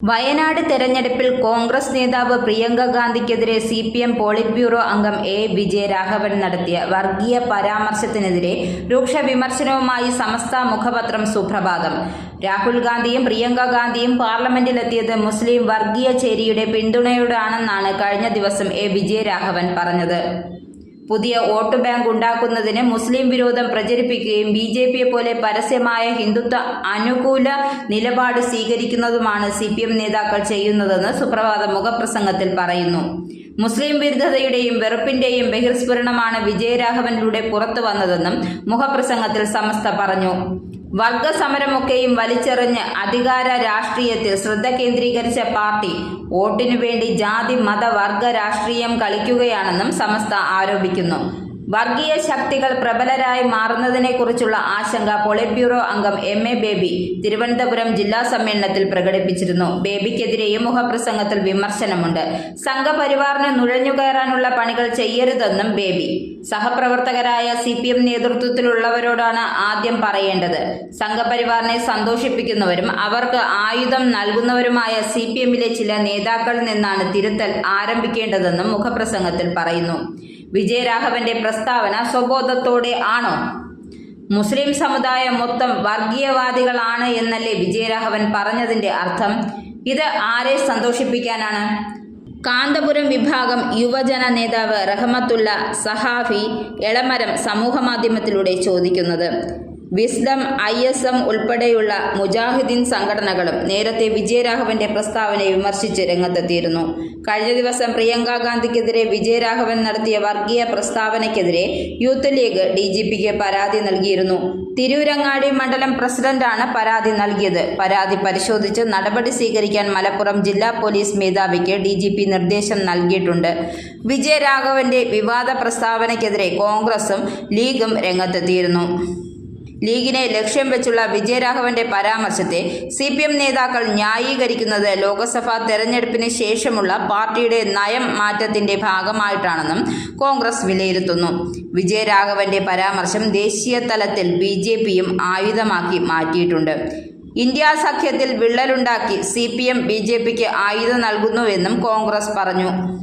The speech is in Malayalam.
വയനാട് തെരഞ്ഞെടുപ്പിൽ കോൺഗ്രസ് നേതാവ് പ്രിയങ്ക ഗാന്ധിക്കെതിരെ CPM പോളിറ്റ് ബ്യൂറോ അംഗം A. വിജയരാഘവൻ നടത്തിയ വർഗീയ പരാമർശത്തിനെതിരെ രൂക്ഷ വിമർശനവുമായി സമസ്ത മുഖപത്രം സുപ്രഭാതം. രാഹുൽ ഗാന്ധിയും പ്രിയങ്ക ഗാന്ധിയും പാർലമെന്റിലെത്തിയത് മുസ്ലിം വർഗീയ ചേരിയുടെ പിന്തുണയോടെയാണെന്നാണ് കഴിഞ്ഞ ദിവസം A. വിജയരാഘവൻ പറഞ്ഞത്. പുതിയ വോട്ട് ബാങ്ക് ഉണ്ടാക്കുന്നതിന് മുസ്ലിം വിരോധം പ്രചരിപ്പിക്കുകയും BJPയെ പോലെ പരസ്യമായ ഹിന്ദുത്വ അനുകൂല നിലപാട് സ്വീകരിക്കുന്നതുമാണ് CPM നേതാക്കൾ ചെയ്യുന്നതെന്ന് സുപ്രഭാതം മുഖപ്രസംഗത്തിൽ പറയുന്നു. മുസ്ലിം വിരുദ്ധതയുടെയും വെറുപ്പിന്റെയും ബഹിർസ്ഫുരണമാണ് വിജയരാഘവനിലൂടെ പുറത്തു വന്നതെന്നും മുഖപ്രസംഗത്തിൽ സമസ്ത പറഞ്ഞു. വർഗസമരമൊക്കെയും വലിച്ചെറിഞ്ഞ് അധികാര രാഷ്ട്രീയത്തിൽ ശ്രദ്ധ കേന്ദ്രീകരിച്ച പാർട്ടി വോട്ടിനു വേണ്ടി ജാതി മത വർഗ രാഷ്ട്രീയം കളിക്കുകയാണെന്നും സമസ്ത ആരോപിക്കുന്നു. വർഗീയ ശക്തികൾ പ്രബലരായി മാറുന്നതിനെക്കുറിച്ചുള്ള ആശങ്ക പോളിറ്റ് ബ്യൂറോ അംഗം MA ബേബി തിരുവനന്തപുരം ജില്ലാ സമ്മേളനത്തിൽ പ്രകടിപ്പിച്ചിരുന്നു. ബേബിക്കെതിരെയും മുഖപ്രസംഗത്തിൽ വിമർശനമുണ്ട്. സംഘപരിവാറിന് നുഴഞ്ഞുകയറാനുള്ള പണികൾ ചെയ്യരുതെന്നും ബേബി. സഹപ്രവർത്തകരായ CPM നേതൃത്വത്തിലുള്ളവരോടാണ് ആദ്യം പറയേണ്ടത്. സംഘപരിവാറിനെ സന്തോഷിപ്പിക്കുന്നവരും അവർക്ക് ആയുധം നൽകുന്നവരുമായ CPMലെ ചില നേതാക്കളിൽ നിന്നാണ് തിരുത്തൽ ആരംഭിക്കേണ്ടതെന്നും മുഖപ്രസംഗത്തിൽ പറയുന്നു. വിജയരാഘവന്റെ പ്രസ്താവന സ്വബോധത്തോടെ ആണോ? മുസ്ലിം സമുദായം മൊത്തം വർഗീയവാദികളാണ് എന്നല്ലേ വിജയരാഘവൻ പറഞ്ഞതിന്റെ അർത്ഥം? ഇത് ആരെ സന്തോഷിപ്പിക്കാനാണ്? കാന്തപുരം വിഭാഗം യുവജന നേതാവ് റഹ്മത്തുള്ള സഹാഫി എളമരം സമൂഹമാധ്യമത്തിലൂടെ ചോദിക്കുന്നത്. വിസ്ഡം ISM ഉൾപ്പെടെയുള്ള മുജാഹിദീൻ സംഘടനകളും നേരത്തെ വിജയരാഘവന്റെ പ്രസ്താവനയെ വിമർശിച്ച് രംഗത്തെത്തിയിരുന്നു. കഴിഞ്ഞ ദിവസം പ്രിയങ്ക ഗാന്ധിക്കെതിരെ വിജയരാഘവൻ നടത്തിയ വർഗീയ പ്രസ്താവനയ്ക്കെതിരെ യൂത്ത് ലീഗ് DGPക്ക് പരാതി നൽകിയിരുന്നു. തിരൂരങ്ങാടി മണ്ഡലം പ്രസിഡന്റാണ് പരാതി നൽകിയത്. പരാതി പരിശോധിച്ച് നടപടി സ്വീകരിക്കാൻ മലപ്പുറം ജില്ലാ പോലീസ് മേധാവിക്ക് DGP നിർദ്ദേശം നൽകിയിട്ടുണ്ട്. വിജയരാഘവന്റെ വിവാദ പ്രസ്താവനയ്ക്കെതിരെ കോൺഗ്രസും ലീഗും രംഗത്തെത്തിയിരുന്നു. ലീഗിനെ ലക്ഷ്യം വെച്ചുള്ള വിജയരാഘവന്റെ പരാമർശത്തെ CPM നേതാക്കൾ ന്യായീകരിക്കുന്നത് ലോക്സഭാ തെരഞ്ഞെടുപ്പിന് ശേഷമുള്ള പാർട്ടിയുടെ നയം മാറ്റത്തിന്റെ ഭാഗമായിട്ടാണെന്നും കോൺഗ്രസ് വിലയിരുത്തുന്നു. വിജയരാഘവന്റെ പരാമർശം ദേശീയ തലത്തിൽ BJPയും ആയുധമാക്കി മാറ്റിയിട്ടുണ്ട്. ഇന്ത്യ സഖ്യത്തിൽ വിള്ളലുണ്ടാക്കി CPM BJPക്ക് ആയുധം നൽകുന്നുവെന്നും കോൺഗ്രസ് പറഞ്ഞു.